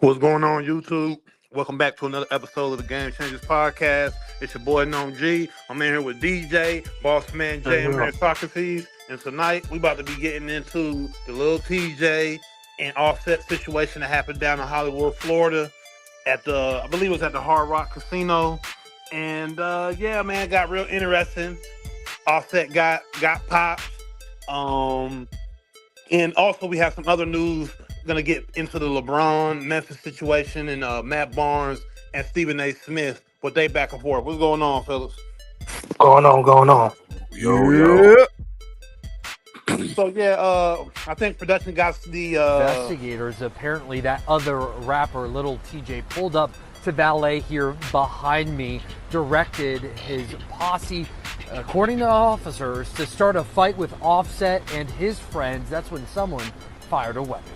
What's going on, YouTube? Welcome back to another episode of the Game Changers Podcast. It's your boy, Known G. I'm in here with DJ, Boss Man J, and Socrates. And tonight, we about to be getting into the Lil Tjay and Offset situation that happened down in Hollywood, Florida, at I believe it was at the Hard Rock Casino. And yeah, man, it got real interesting. Offset got popped. And also, we have some other news. Going to get into the LeBron Memphis situation and Matt Barnes and Stephen A. Smith, but they back and forth. What's going on, fellas? Going on. Yo. So yeah, I think production got the investigators. Apparently, that other rapper, Lil Tjay, pulled up to valet here behind me, directed his posse, according to officers, to start a fight with Offset and his friends. That's when someone fired a weapon.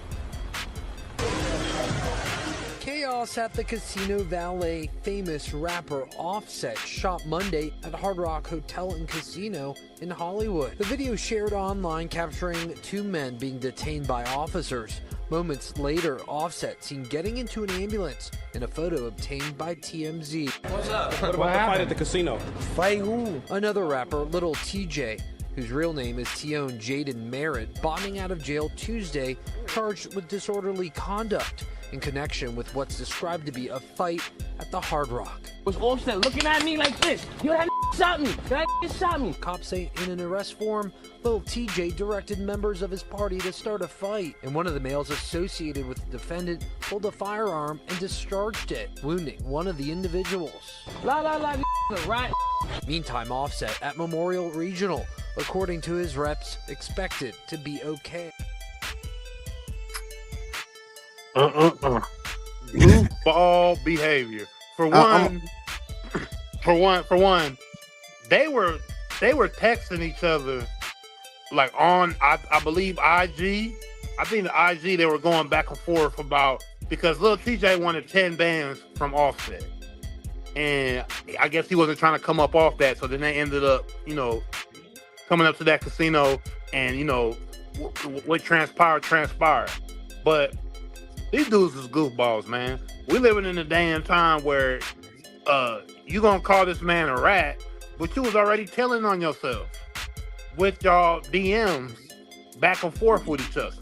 Chaos at the casino valet. Famous rapper Offset shot Monday at Hard Rock Hotel and Casino in Hollywood. The video shared online capturing two men being detained by officers. Moments later, Offset seen getting into an ambulance in a photo obtained by TMZ. What's up? What about the fight at the casino? Fight who? Another rapper, Lil Tjay, whose real name is Tion Jaden Merritt, bonding out of jail Tuesday, charged with disorderly conduct in connection with what's described to be a fight at the Hard Rock. Was Offset looking at me like this? Yo, that shot me. That shot me. Cops say in an arrest form, Lil Tjay directed members of his party to start a fight, and one of the males associated with the defendant pulled a firearm and discharged it, wounding one of the individuals. Right. Meantime, Offset at Memorial Regional, according to his reps, expected to be okay. goofball behavior. For one, they were texting each other like on I believe IG. I think the IG they were going back and forth about because Lil Tjay wanted 10 bands from Offset. And I guess he wasn't trying to come up off that, so then they ended up, coming up to that casino and, what transpired. But these dudes is goofballs, man. We living in a damn time where you gonna call this man a rat, but you was already telling on yourself with y'all DMs back and forth with each other.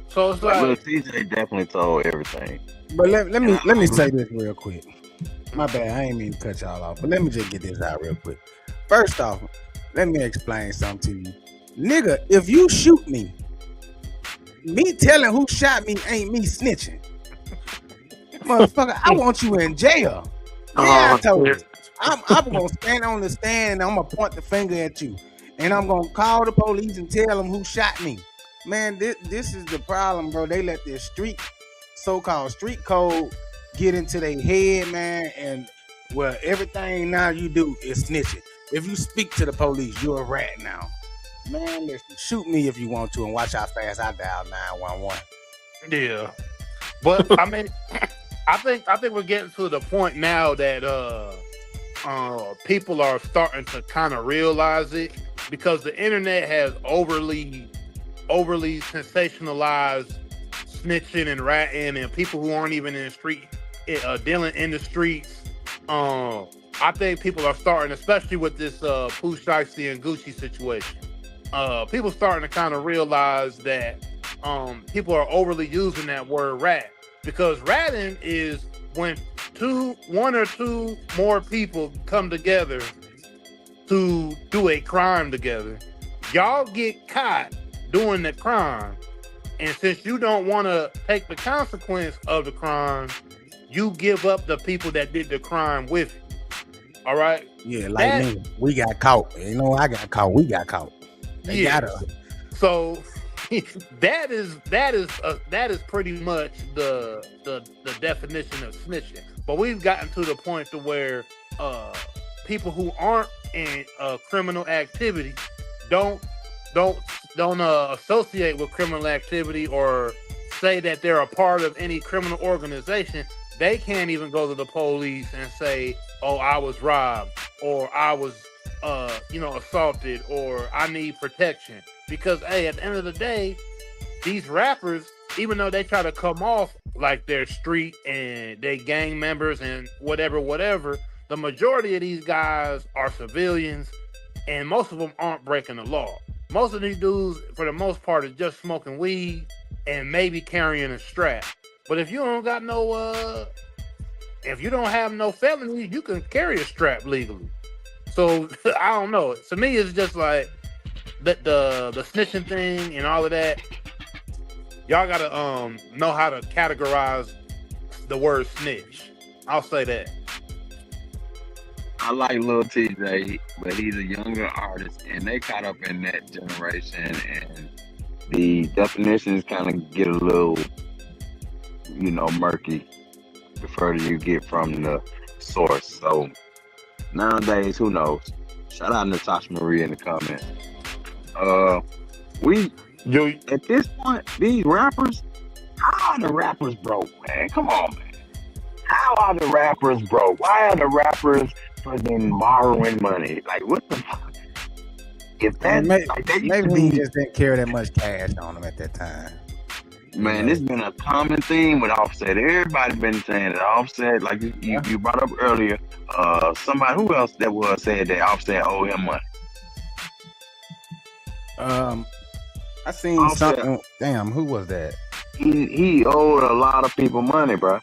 So it's like Lil Tjay definitely told everything. But let me say this real quick. My bad, I ain't mean to cut y'all off, but let me just get this out real quick. First off, let me explain something to you. Nigga, if you shoot me telling who shot me ain't me snitching. Motherfucker, I want you in jail. Yeah, I told you. I'm gonna stand on the stand and I'm gonna point the finger at you. And I'm gonna call the police and tell them who shot me. Man, this is the problem, bro. They let this so-called street code get into their head, man, and well, everything now you do is snitching. If you speak to the police, you're a rat now. Man, listen, shoot me if you want to and watch how fast I dial 911. Yeah. But I mean I think we're getting to the point now that people are starting to kind of realize it because the internet has overly sensationalized snitching and ratting and people who aren't even in the street dealing in the streets. I think people are starting, especially with this Pooh Shiesty and Gucci situation. People starting to kind of realize that people are overly using that word rat because ratting is when one or two more people come together to do a crime together. Y'all get caught doing the crime, and since you don't want to take the consequence of the crime, you give up the people that did the crime with you. All right? Yeah, like me. We got caught. I got caught. We got caught. They gotta. So that is pretty much the definition of snitching. But we've gotten to the point to where people who aren't in criminal activity don't associate with criminal activity or say that they're a part of any criminal organization. They can't even go to the police and say, "Oh, I was robbed," or "I was assaulted," or "I need protection." Because hey, at the end of the day, these rappers, even though they try to come off like they're street and they gang members and whatever, the majority of these guys are civilians, and most of them aren't breaking the law. Most of these dudes, for the most part, are just smoking weed and maybe carrying a strap. But if you don't got if you don't have no felonies, you can carry a strap legally. So I don't know. To me, it's just like the snitching thing and all of that. Y'all gotta know how to categorize the word snitch. I'll say that. I like Lil Tjay, but he's a younger artist, and they caught up in that generation, and the definitions kind of get a little, murky the further you get from the source. So nowadays, who knows? Shout out Natasha Marie in the comments. At this point, these rappers, how are the rappers broke, man? Come on, man. How are the rappers broke? Why are the rappers fucking borrowing money? Like, what the fuck? If that, maybe he just didn't carry that much cash on him at that time. Man, it's been a common theme with Offset. Everybody been saying that Offset, like you brought up earlier, somebody who else that was said that Offset owed him money. I seen Offset. something. Damn, who was that? He owed a lot of people money, bro.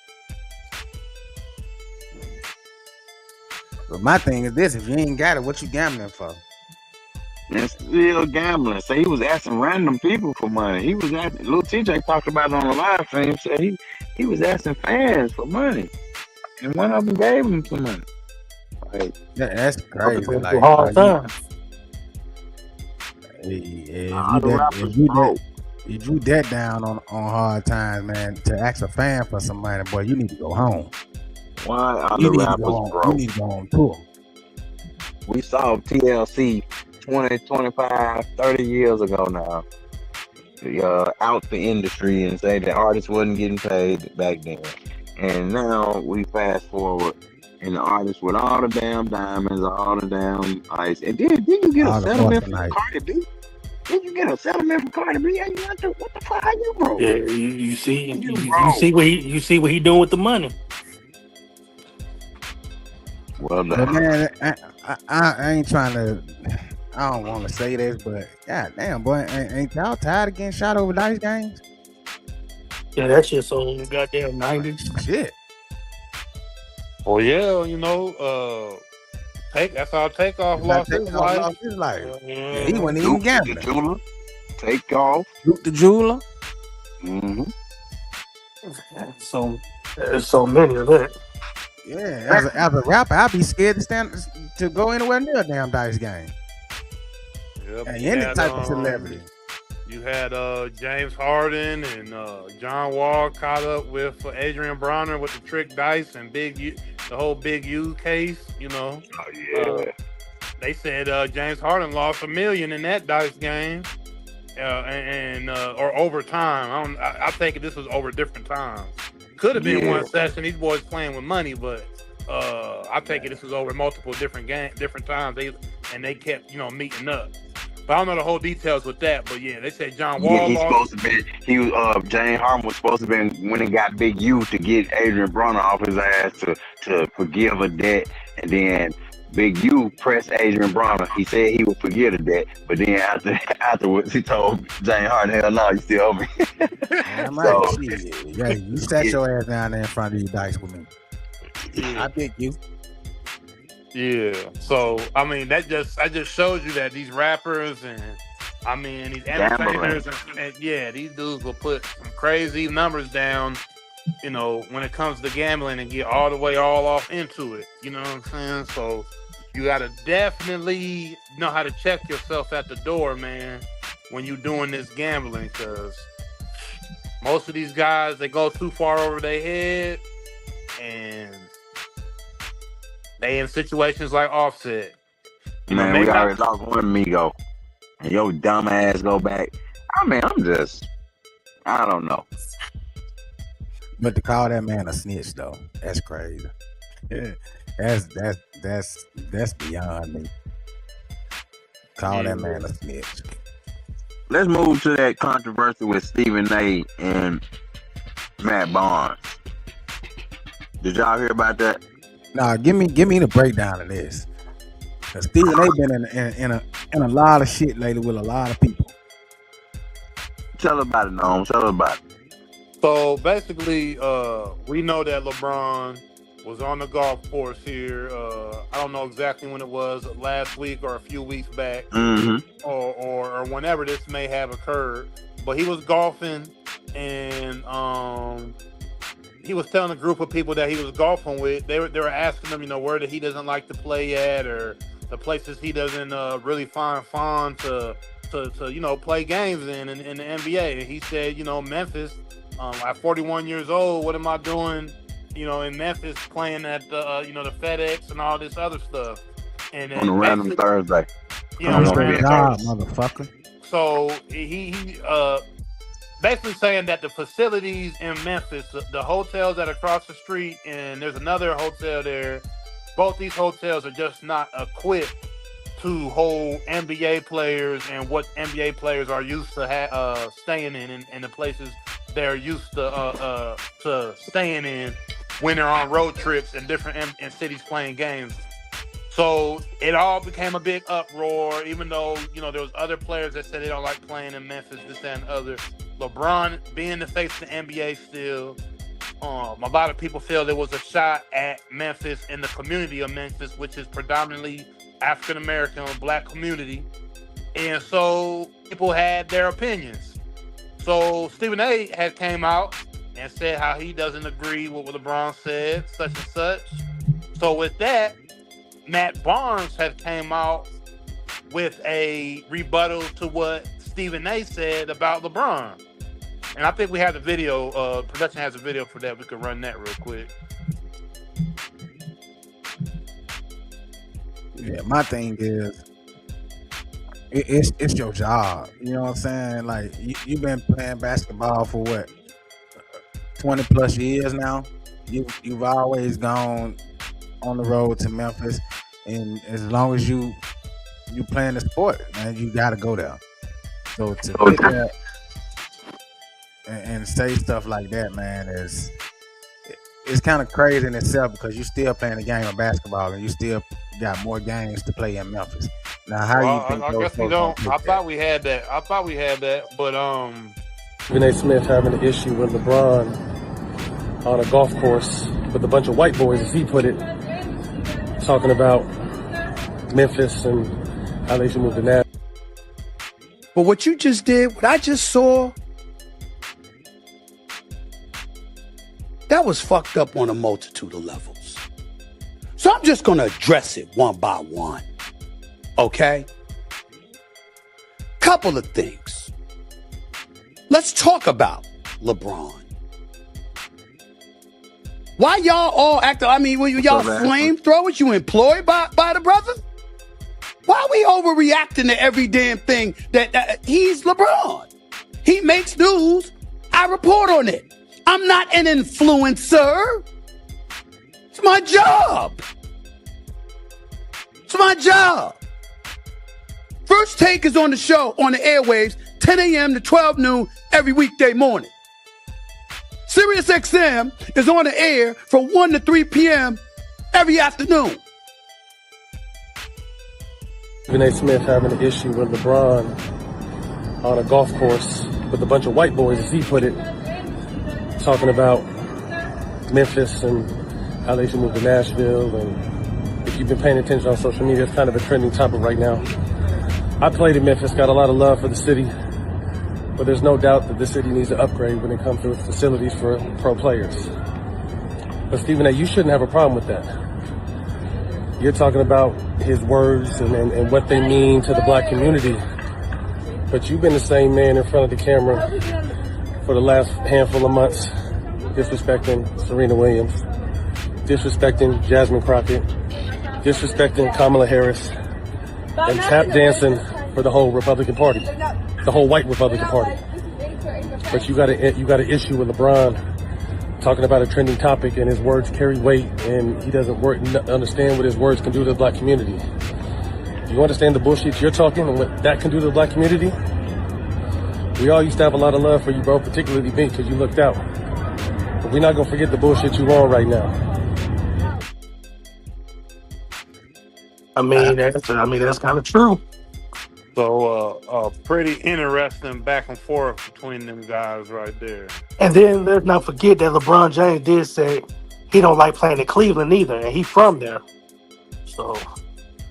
But my thing is this: if you ain't got it, what you gambling for? And still gambling. So he was asking random people for money. He was asking. Lil Tjay talked about it on the live stream. Said he was asking fans for money, and one of them gave him some money. Like, Yeah, that's crazy. Like, hard times. you drew that down on hard times, man. To ask a fan for some money, boy, you need to go home. why are You the need to rappers go on. You broke? need to go on tour. We saw TLC 20, 25, 30 years ago now. Out the industry and say that artists wasn't getting paid back then. And now we fast forward and the artists with all the damn diamonds, all the damn ice. And then you get All a the settlement from Fortnite. Cardi B? Did you get a settlement from Cardi B? And what the fuck? How you broke? Yeah, you see, You you broke. see what he doing with the money. Well, But man, I ain't trying to. I don't want to say this, but god damn, boy, ain't y'all tired of getting shot over dice games? Yeah, that shit's so goddamn 90s. Shit. Well, yeah, that's how Takeoff lost his life. Lost his life. Yeah, He wasn't even Duke the gambling. jeweler, take off. Duke the jeweler. Mm-hmm. So there's so many of that. Yeah, as a rapper, I'd be scared to go anywhere near a damn dice game. Yep, And you any had, type of celebrity. You had James Harden and John Wall caught up with Adrian Bronner with the trick dice and the whole Big U case. Oh yeah. They said James Harden lost $1 million in that dice game, or over time. I think this was over different times. Could have been one session. These boys playing with money, but I think this was over multiple different times. They kept meeting up. But I don't know the whole details with that. But yeah, they said John Wall. Yeah, he's supposed to be. James Harden was supposed to be when he got Big U to get Adrian Bronner off his ass to forgive a debt, and then Big U pressed Adrian Bronner. He said he would forgive the debt, but then afterwards he told James Harden, "Hell no, you still owe me." Yeah, you sat your ass down there in front of your dice with me. I pick you. Yeah. So I mean, that just shows you that these rappers and these entertainers and these dudes will put some crazy numbers down. When it comes to gambling and get all off into it. You know what I'm saying? So you gotta definitely know how to check yourself at the door, man, when you doing this gambling, because most of these guys, they go too far over their head, and they in situations like Offset. Man, we already lost one Migo, and your dumb ass go back. I mean, I don't know. But to call that man a snitch though, that's crazy. Yeah, that's beyond me. Call that man a snitch. Let's move to that controversy with Stephen A. and Matt Barnes. Did y'all hear about that? Nah, give me the breakdown of this. Cause Stephen A. been in a lot of shit lately with a lot of people. Tell about it, Noam. Tell about it. So basically, we know that LeBron was on the golf course here. I don't know exactly when it was, last week or a few weeks back, or whenever this may have occurred. But he was golfing, and he was telling a group of people that he was golfing with. They were asking him, where that he doesn't like to play at, or the places he doesn't really find fun to play games in the NBA. And he said, Memphis. At 41 years old, what am I doing, in Memphis, playing at the FedEx and all this other stuff? And on a random Thursday. Motherfucker. So he basically saying that the facilities in Memphis, the hotels that are across the street, and there's another hotel there, both these hotels are just not equipped to hold NBA players and what NBA players are used to staying in the places they're used to staying in when they're on road trips in different cities playing games. So it all became a big uproar, even though, there was other players that said they don't like playing in Memphis, this, that, and other. LeBron being the face of the NBA still. A lot of people feel there was a shot at Memphis in the community of Memphis, which is predominantly African-American or black community. And so people had their opinions. So Stephen A. had came out and said how he doesn't agree with what LeBron said, such and such. So with that, Matt Barnes had came out with a rebuttal to what Stephen A. said about LeBron. And I think we have the video. Production has a video for that. We could run that real quick. Yeah, my thing is, it's your job. You know what I'm saying? Like, you've been playing basketball for what, 20 plus years now. You've always gone on the road to Memphis, and as long as you playing the sport, man, you got to go there. So to pick that and say stuff like that, man, it's kind of crazy in itself, because you still playing the game of basketball and you still got more games to play in Memphis. Now, how you think I guess we don't. I thought we had that, but Stephen A. Smith having an issue with LeBron on a golf course with a bunch of white boys, as he put it, talking about Memphis and how they should move to Nashville. But what you just did, what I just saw, that was fucked up on a multitude of levels. So I'm just going to address it one by one. Okay? Couple of things. Let's talk about LeBron. Why y'all all acting, were y'all flamethrowers? You employed by the brother? Why are we overreacting to every damn thing that he's LeBron? He makes news. I report on it. I'm not an influencer. It's my job. It's my job. First Take is on the show, on the airwaves, 10 a.m. to 12 noon every weekday morning. Sirius XM is on the air from 1 to 3 p.m. every afternoon. Stephen A. Smith having an issue with LeBron on a golf course with a bunch of white boys, as he put it, talking about Memphis and how they should move to Nashville. And if you've been paying attention on social media, it's kind of a trending topic right now. I played in Memphis, got a lot of love for the city, but there's no doubt that the city needs to upgrade when it comes to its facilities for pro players. But Stephen A., you shouldn't have a problem with that. You're talking about his words and what they mean to the black community. But you've been the same man in front of the camera for the last handful of months, disrespecting Serena Williams, disrespecting Jasmine Crockett, disrespecting Kamala Harris, and tap dancing for the whole Republican Party, the whole white Republican Party. But you got an issue with LeBron talking about a trending topic, and his words carry weight, and he doesn't understand what his words can do to the black community. Do you understand the bullshit you're talking and what that can do to the black community? We all used to have a lot of love for you, bro, particularly me, because you looked out. But we're not going to forget the bullshit you're on right now. I mean, that's kind of true. So, pretty interesting back and forth between them guys right there. And then let's not forget that LeBron James did say he don't like playing in Cleveland either, and he's from there. So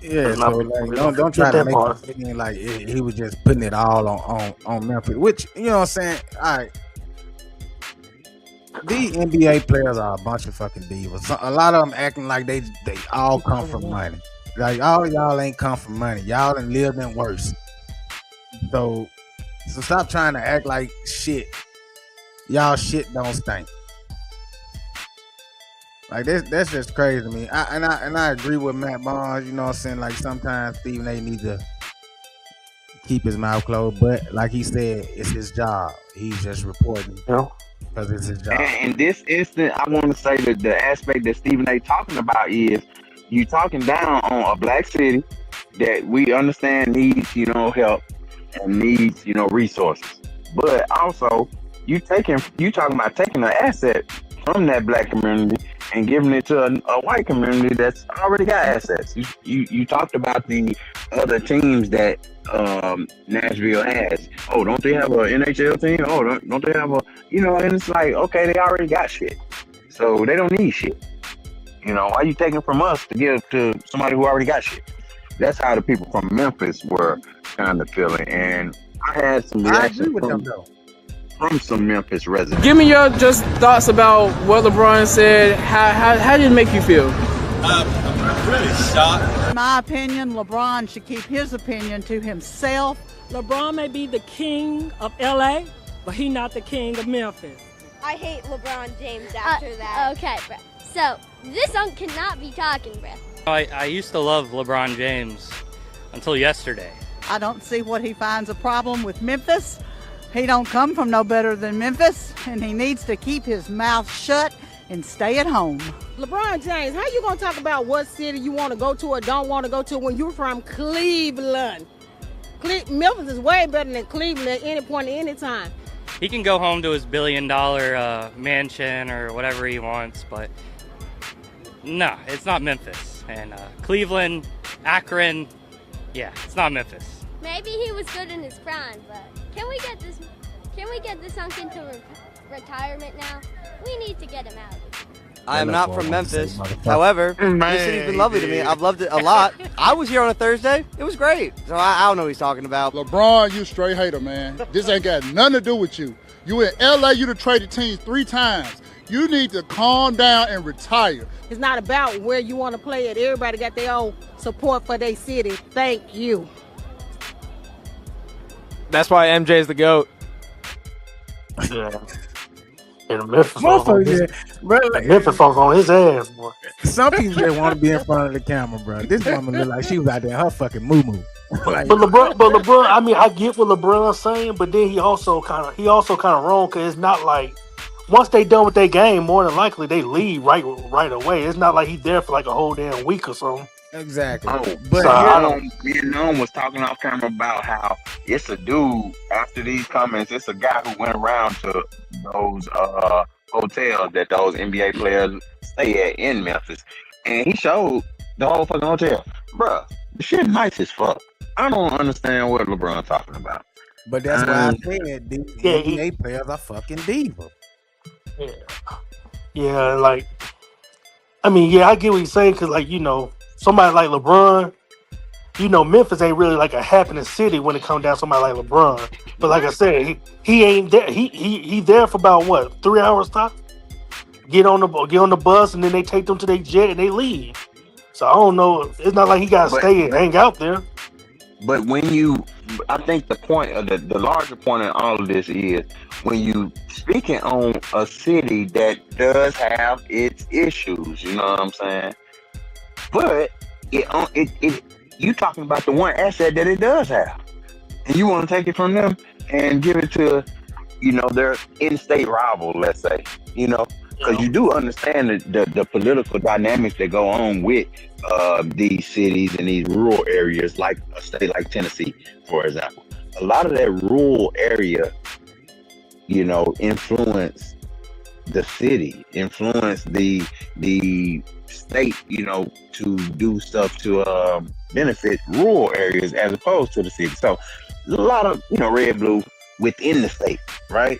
yeah, so like, don't try to make it seem like he was just putting it all on Memphis. Which, you know what I'm saying? All right, these NBA players are a bunch of fucking divas. So, a lot of them acting like they all come from money. Like, all y'all ain't come from money. Y'all done lived in worse. So stop trying to act like shit. Y'all shit don't stink. Like, that's just crazy to me. I agree with Matt Barnes. You know what I'm saying? Like, sometimes Stephen A needs to keep his mouth closed. But like he said, it's his job. He's just reporting because it's his job. And in this instant, I want to say that the aspect that Stephen A talking about is you talking down on a black city that we understand needs, help and needs, resources. But also, you talking about taking an asset from that black community and giving it to a white community that's already got assets. You talked about the other teams that Nashville has. Oh, don't they have an NHL team? Oh, don't they have a, and it's like, okay, they already got shit. So they don't need shit. Why you taking from us to give to somebody who already got shit? That's how the people from Memphis were kind of feeling. And I had some reactions from some Memphis residents. Give me your just thoughts about what LeBron said. How did it make you feel? I'm really shocked. In my opinion, LeBron should keep his opinion to himself. LeBron may be the king of LA, but he's not the king of Memphis. I hate LeBron James after that. Okay, bro. So, this one cannot be talking, bro. I used to love LeBron James until yesterday. I don't see what he finds a problem with Memphis. He don't come from no better than Memphis, and he needs to keep his mouth shut and stay at home. LeBron James, how you gonna talk about what city you want to go to or don't want to go to when you're from Cleveland? Memphis is way better than Cleveland at any point, at any time. He can go home to his $1 billion mansion or whatever he wants, but no, it's not Memphis. And Cleveland, Akron, yeah, it's not Memphis. Maybe he was good in his prime, but can we get this sunk into retirement now? We need to get him out of here. I am not from Memphis. However, this city's been lovely to me. I've loved it a lot. I was here on a Thursday. It was great. So I don't know what he's talking about. LeBron, you straight hater, man. This ain't got nothing to do with you. You in LA, you done traded teams 3 times. You need to calm down and retire. It's not about where you want to play it. Everybody got their own support for their city. Thank you. That's why MJ is the GOAT. Yeah. And Memphis Memphis on his ass, boy. Some people just want to be in front of the camera, bro. This woman look like she was out there in her fucking moo-moo. But LeBron, I mean, I get what LeBron's saying, but then he also kind of wrong, because it's not like once they done with their game, more than likely they leave right away. It's not like he's there for like a whole damn week or something. Exactly. But me and Noam was talking off camera about how it's a dude after these comments. It's a guy who went around to those hotels that those NBA players stay at in Memphis, and he showed the whole fucking hotel. Bruh, the shit nice as fuck. I don't understand what LeBron talking about. But that's why I said these NBA players are fucking divas. Yeah, like, I mean, yeah, I get what he's saying, because, like, somebody like LeBron, Memphis ain't really like a happening city when it comes down to somebody like LeBron. But like I said, he ain't there. He there for about what, 3 hours top? Get on the bus, and then they take them to their jet and they leave. So I don't know. It's not like he got to But stay and hang out there. but when you, I think the point of the larger point in all of this is when you speaking on a city that does have its issues. You know what I'm saying? But it you talking about the one asset that it does have, and you want to take it from them and give it to, their in-state rival, let's say, because you do understand the political dynamics that go on with these cities and these rural areas, like a state like Tennessee, for example. A lot of that rural area, influence the city, influence the state, to do stuff to benefit rural areas as opposed to the city. So there's a lot of, red, blue within the state, right?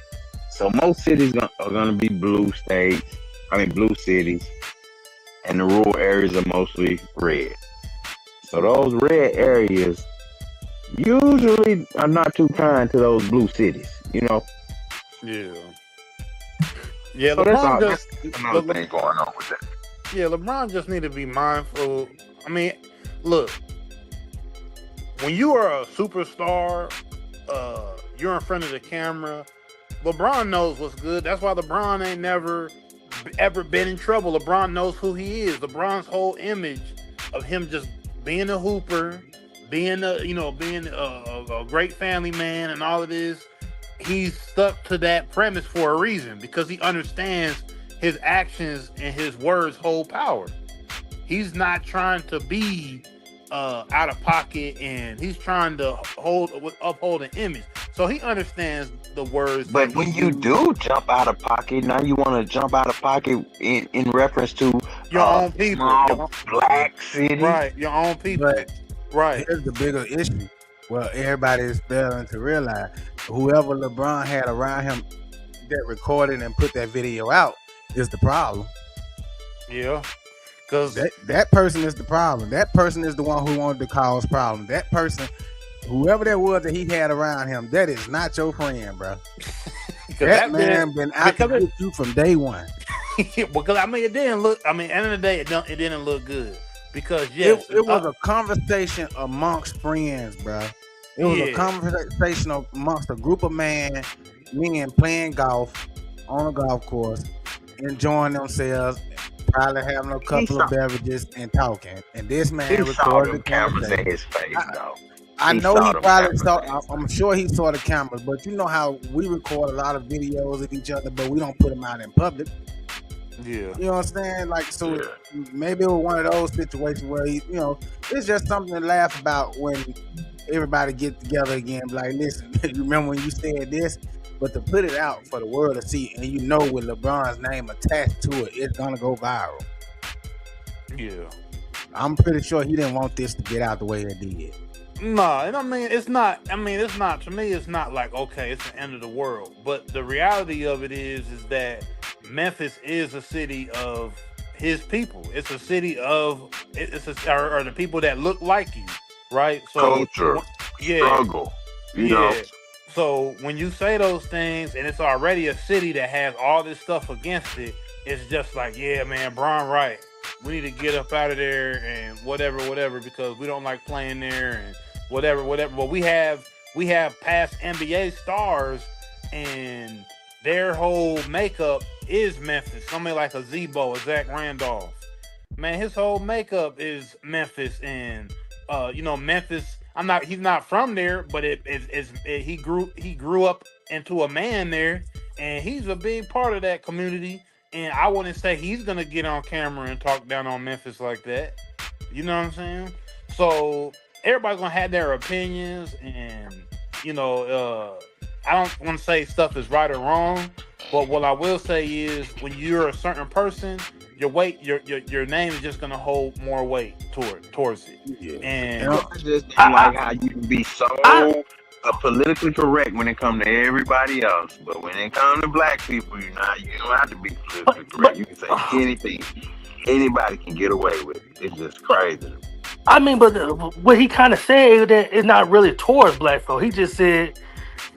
So most cities are going to be blue cities, and the rural areas are mostly red. So those red areas usually are not too kind to those blue cities, Yeah. Yeah, so LeBron that's another thing going on with that. Yeah, LeBron just need to be mindful. I mean, look, when you are a superstar, you're in front of the camera. LeBron knows what's good. That's why LeBron ain't never ever been in trouble. LeBron knows who he is. LeBron's whole image of him just being a hooper, being a great family man, and all of this. He's stuck to that premise for a reason, because he understands his actions and his words hold power. He's not trying to be out of pocket, and he's trying to uphold an image. So he understands the words. But when you do jump out of pocket, now you want to jump out of pocket in reference to your own people, small black city, right? Your own people, right? Here's the bigger issue. Well, everybody is failing to realize whoever LeBron had around him that recorded and put that video out is the problem. Yeah, because that person is the problem. That person is the one who wanted to cause problems. That person, whoever that was that he had around him, that is not your friend, bro. that man been out to get you from day one. Because it didn't look. End of the day, it didn't look good. Because yes, it was a conversation amongst friends, bro. It was a conversation amongst a group of men playing golf on a golf course, enjoying themselves, probably having a couple of beverages and talking. And this man recorded the cameras in his face, though. I know he probably saw. I'm sure he saw the cameras, but you know how we record a lot of videos of each other, but we don't put them out in public. Yeah, you know what I'm saying? Like, so maybe it was one of those situations where it's just something to laugh about when everybody get together again. Like, listen, you remember when you said this? But to put it out for the world to see, and with LeBron's name attached to it, it's gonna go viral. Yeah, I'm pretty sure he didn't want this to get out the way it did. No, it's not. It's not. To me, it's not like, okay, it's the end of the world. But the reality of it is that Memphis is a city of his people. It's a city of or the people that look like you, right? So culture, struggle, you know. So when you say those things, and it's already a city that has all this stuff against it, it's just like, yeah, man, Bron, right? We need to get up out of there and whatever, because we don't like playing there and whatever. But we have past NBA stars, and their whole makeup is Memphis. Somebody like a Zebo, a Zach Randolph. Man, his whole makeup is Memphis, and Memphis. He's not from there, but he grew up into a man there, and he's a big part of that community. And I wouldn't say he's gonna get on camera and talk down on Memphis like that. You know what I'm saying? So everybody's gonna have their opinions, and I don't want to say stuff is right or wrong, but what I will say is when you're a certain person, your name is just gonna hold more weight towards it. Yeah. And I just don't like how you can be so politically correct when it comes to everybody else, but when it comes to black people, you don't have to be politically correct. You can say anything. Anybody can get away with it. It's just crazy. But what he kind of said that it's not really towards black folk. He just said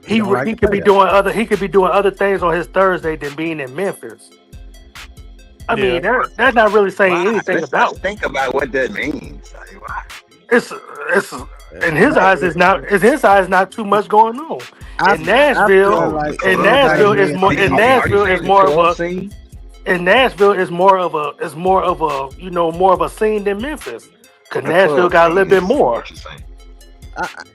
he could be doing other things on his Thursday than being in Memphis. I mean, that's not really saying anything Let's about. think about what that means. Like, why? It's in his eyes. It's not. In his eyes, not too much going on. In Nashville, is more. In Nashville is more of a. In Nashville is more of a. More of a scene than Memphis. Cause Nashville got a little bit more.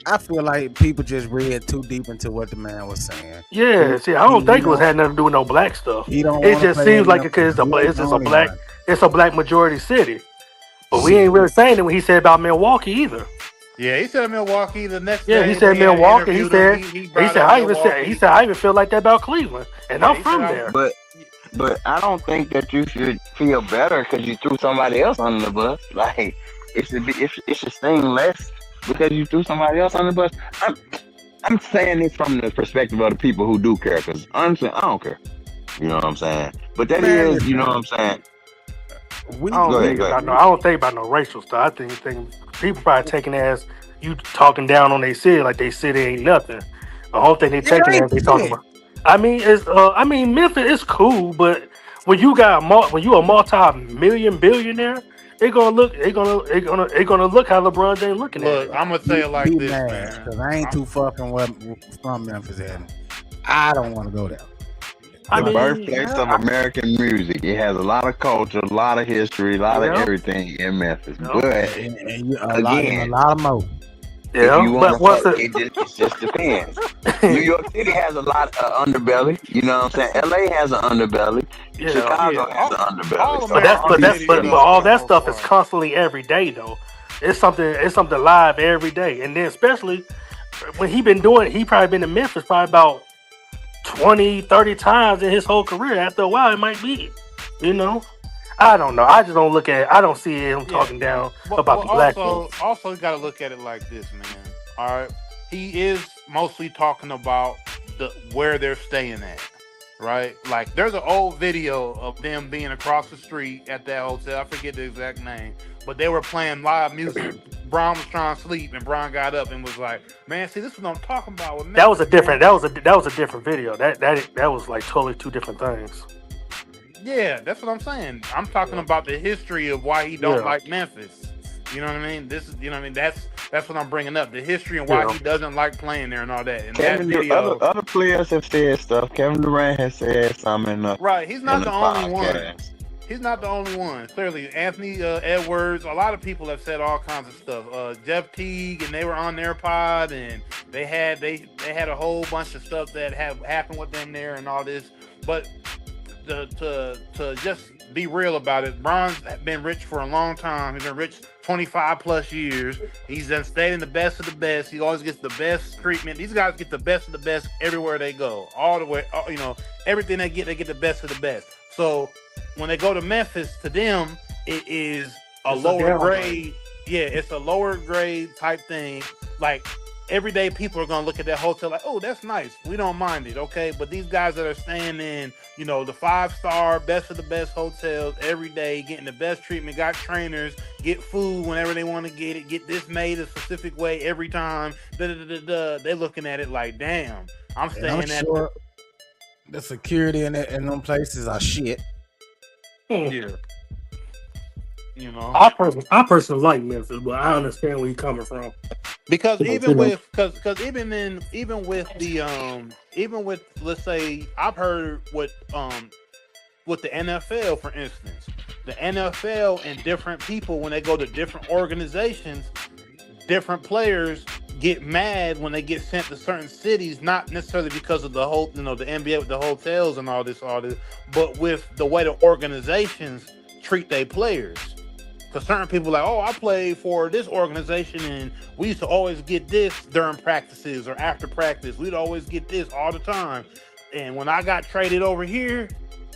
I feel like people just read too deep into what the man was saying. Yeah, see, I don't think it was had nothing to do with no black stuff. It just seems like it's a black majority city. But we ain't really saying it when he said about Milwaukee either. Yeah, he said Milwaukee the next day. Yeah, he said Milwaukee. He said I even feel like that about Cleveland, and I'm from there. But I don't think that you should feel better because you threw somebody else under the bus. Like it should sting less because you threw somebody else on the bus. I'm saying this from the perspective of the people who do care, because honestly, I don't care. You know what I'm saying? But that is, you know what I'm saying? I don't think about no racial stuff. I think people probably taking as you talking down on their city like they city ain't nothing. The whole thing they taking as they talking about. I mean, Memphis is cool, but when you a multi-million billionaire, They gonna look how LeBron James looking at it. I'm gonna say it like this, man. Because I ain't too far from Memphis, and I don't want to go there. The birthplace of American music. It has a lot of culture, a lot of history, a lot of everything in Memphis. But a lot of more. Yeah, it just depends. New York City has a lot of underbelly. You know what I'm saying? LA has an underbelly. Chicago has an underbelly. But all that stuff is constantly every day though. It's something live every day. And then especially when he probably been to Memphis probably about 20, 30 times in his whole career. After a while it might be, I don't know. I just don't look at it. I don't see him talking down about the black folks. Also, you got to look at it like this, man. All right, he is mostly talking about where they're staying at, right? Like, there's an old video of them being across the street at that hotel. I forget the exact name, but they were playing live music. Bron was trying to sleep, and Bron got up and was like, "Man, see, this is what I'm talking about." With that was a different video. That was like totally two different things. Yeah, that's what I'm saying. I'm talking about the history of why he don't like Memphis. You know what I mean? That's what I'm bringing up. The history and why he doesn't like playing there and all that. And Kevin, that video, other players have said stuff. Kevin Durant has said something. Right, he's not the only one. He's not the only one. Clearly, Anthony Edwards, a lot of people have said all kinds of stuff. Jeff Teague, and they were on their pod, and they had a whole bunch of stuff that have happened with them there and all this. But to just be real about it, Bron's been rich for a long time. He's been rich 25 plus years. He's done stayed in the best of the best. He always gets the best treatment. These guys get the best of the best everywhere they go. All the way, everything they get the best of the best. So when they go to Memphis, to them, it is a lower grade. Yeah, it's a lower grade type thing. Like, everyday people are gonna look at that hotel like, oh, that's nice. We don't mind it, okay? But these guys that are staying in, the 5-star, best of the best hotels every day, getting the best treatment, got trainers, get food whenever they want to get this made a specific way every time. They're looking at it like, damn, I'm staying at. Sure the security in them places are shit. Yeah. I personally like Memphis, but I understand where you're coming from. Because even with let's say, I've heard with the NFL, for instance, the NFL and different people, when they go to different organizations, different players get mad when they get sent to certain cities, not necessarily because of the whole, the NBA with the hotels and all this, but with the way the organizations treat their players. Because certain people are like, oh, I played for this organization and we used to always get this during practices or after practice. We'd always get this all the time. And when I got traded over here,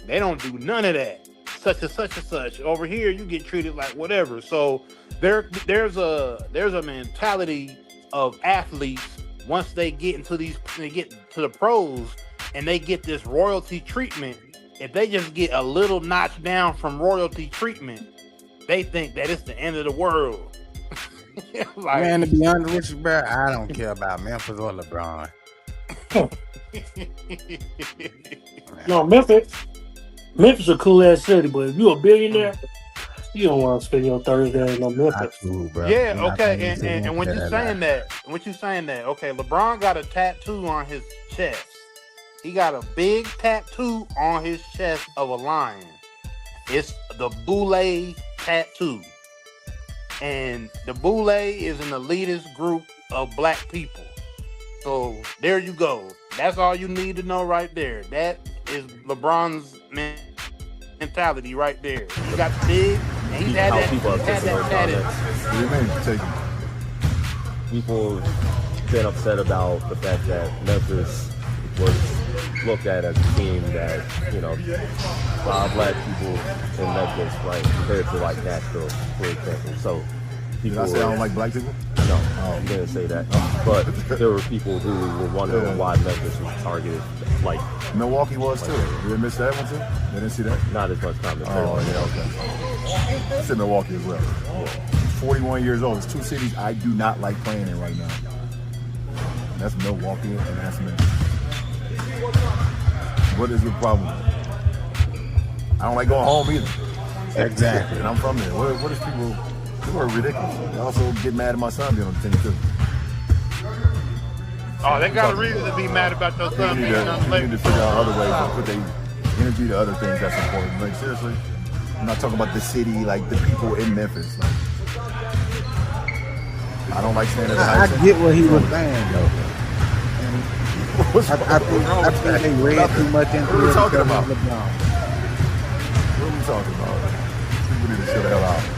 they don't do none of that. Such and such and such. Over here, you get treated like whatever. So there's a mentality of athletes, once they get to the pros and they get this royalty treatment, if they just get a little notch down from royalty treatment, they think that it's the end of the world. Man, to be honest with you, bro, I don't care about Memphis or LeBron. No, Memphis. Memphis a cool ass city, but if you a billionaire, you don't want to spend your Thursday in no Memphis. Cool, bro. Yeah, okay, and when you saying that, okay, LeBron got a tattoo on his chest. He got a big tattoo on his chest of a lion. It's the Boule tattoo. And the Boule is an elitist group of black people. So there you go. That's all you need to know right there. That is LeBron's mentality right there. He got big, and he's had that tattoo. What do you mean? People been upset about the fact that Memphis was looked at as a team that, you know, a lot of black people in Memphis, right, compared to like Nashville, for example. So Did I say I don't like black people? No, I didn't say that. But there were people who were wondering why Memphis was targeted. Like Milwaukee was too. Did they miss that one too? They didn't see that? Not as much time as okay. I said Milwaukee as well. Yeah. 41 years old. It's two cities I do not like playing in right now. And that's Milwaukee and that's Memphis. What is the problem? I don't like going home either. Exactly. And I'm from there. What is people? People are ridiculous. They also get mad at my son being on the team too. Oh, they got a reason to be mad about their son being on the They need to figure out other ways to put their energy to other things that's important. Like seriously, I'm not talking about the city, like the people in Memphis. Like, I don't like staying at the I house. get what he was saying though. I think they read too much into it. What are we talking because about? of LeBron. What are we talking about? People need to shut the hell out.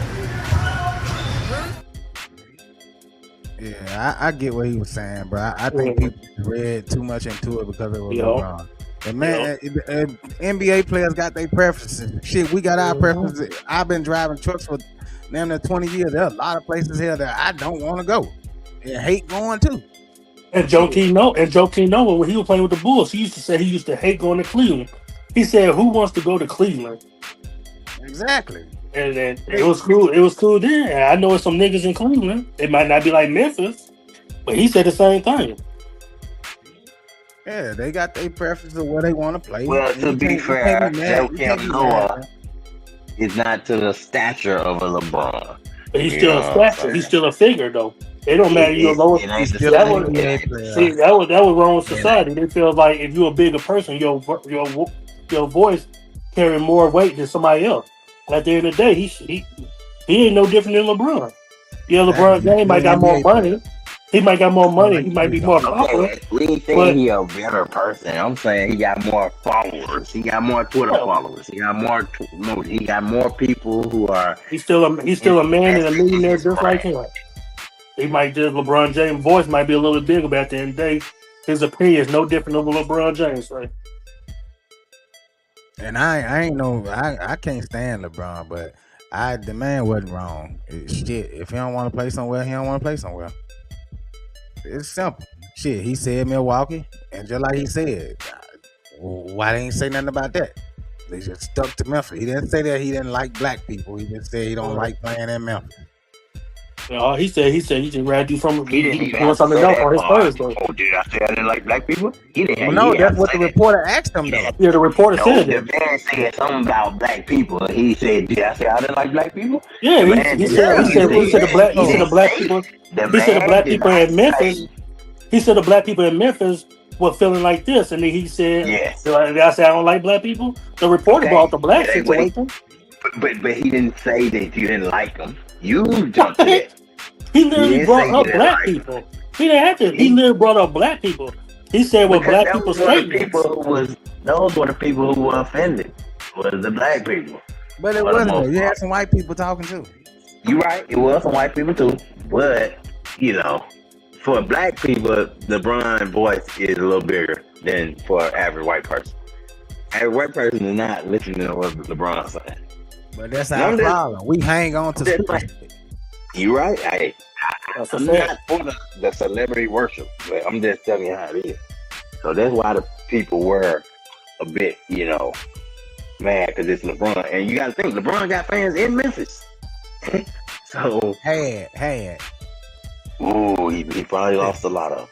Yeah, I get what he was saying, bro. I think people read too much into it because it was LeBron. And man, NBA players got their preferences. Shit, we got our preferences. I've been driving trucks for damn near 20 years. There are a lot of places here that I don't want to go and hate going to. And Joe Kino, when he was playing with the Bulls, he used to say he used to hate going to Cleveland. He said, "Who wants to go to Cleveland?" Exactly. And then it was cool. It was cool then. And I know it's some niggas in Cleveland. It might not be like Memphis, but he said the same thing. Yeah, they got their preferences of where they want to play. Well, to be fair, Joakim Noah is not to the stature of a LeBron. But he's still a stature. He's still a figure, though. It don't matter. You're lower. That was wrong with society. They feel like if you're a bigger person, your voice carry more weight than somebody else. At the end of the day, he ain't no different than LeBron. Yeah, LeBron James might got more money. He might got more money. He might be more popular. We ain't saying he a better person. I'm saying he got more followers. He got more Twitter followers. He got more. He got more people who are. He's still a man and a millionaire just like him. He might just LeBron James' voice might be a little bit bigger, but at the end of the day, his opinion is no different than LeBron James. Right? And I ain't no I can't stand LeBron, but the man wasn't wrong. Shit, if he don't want to play somewhere, he don't want to play somewhere. It's simple. Shit, he said Milwaukee, and just like he said, why they ain't say nothing about that? They just stuck to Memphis. He didn't say that he didn't like black people. He just said he don't like playing in Memphis. He said he just rather do something. He doing something else on his first. Oh, did I say I didn't like black people? He didn't. Well, no, that's what the reporter asked him though. Yeah, the reporter said it. The man said something about black people. He said, "Did I say I didn't like black people?" Yeah, he said the black people in Memphis. He said the black people in Memphis were feeling like this, and then he said, "Yes." Did I say I don't like black people? The reporter brought the black situation. But he didn't say that you didn't like them. You jumped in. He literally brought up black people. He didn't have to. He literally brought up black people. He said what black people statements. Those were the people who were offended. Was the black people. But it wasn't. You had some white people talking too. You're right. It was some white people too. But for black people, LeBron's voice is a little bigger than for an average white person. Average white person is not listening to what LeBron's saying. But that's our problem. We hang on to. You're right. I'm not for the celebrity worship, but I'm just telling you how it is. So that's why the people were a bit, mad because it's LeBron. And you got to think, LeBron got fans in Memphis. So had. Ooh, he probably lost a lot of.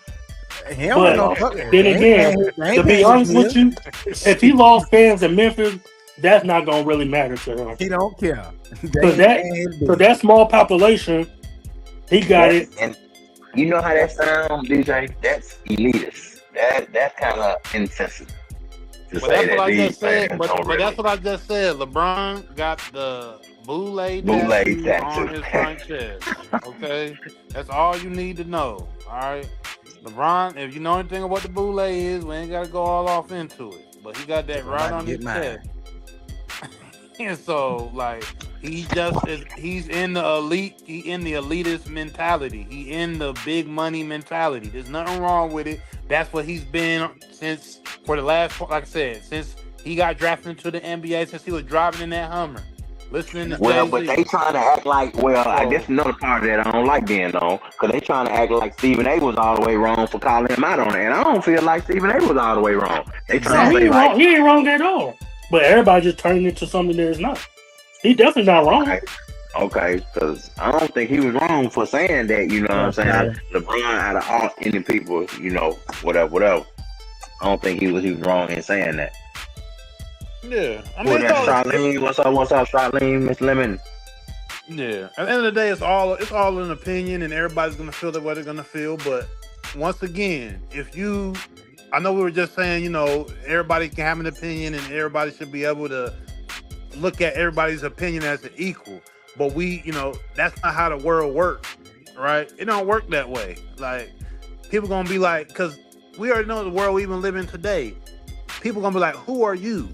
But then again, to be honest with you, if he lost fans in Memphis, that's not gonna really matter to him. He don't care. So that small population, he got it. And you know how that sounds, DJ? That's elitist. That's kind of insensitive. But that's what I just said. But that's what I just said. LeBron got the boule tattoo on his front chest. Okay, that's all you need to know. All right, LeBron. If you know anything about the boule is, we ain't got to go all off into it. But he got that right on his chest. And so, like, he's in the elite. He in the elitist mentality. He in the big money mentality. There's nothing wrong with it. That's what he's been since for the last, like I said, since he got drafted into the NBA, since he was driving in that Hummer, listening to Jay-Z. But they trying to act like, I guess another part of that I don't like being on, because they trying to act like Stephen A was all the way wrong for calling him out on it, and I don't feel like Stephen A was all the way wrong. They trying to say he ain't wrong at all. But everybody just turned into something that is not. He definitely not wrong. Okay, because I don't think he was wrong for saying that, you know what I'm saying? LeBron, out of all any people, you know, whatever. I don't think he was wrong in saying that. Yeah. I mean, Charlene, what's up, Charlene, Miss Lemon? Yeah. At the end of the day, it's all an opinion, and everybody's gonna feel the way they're gonna feel. But once again, I know we were just saying, you know, everybody can have an opinion and everybody should be able to look at everybody's opinion as an equal. But that's not how the world works, right? It don't work that way. Like, people gonna be like, because we already know the world we even live in today. People gonna be like, who are you?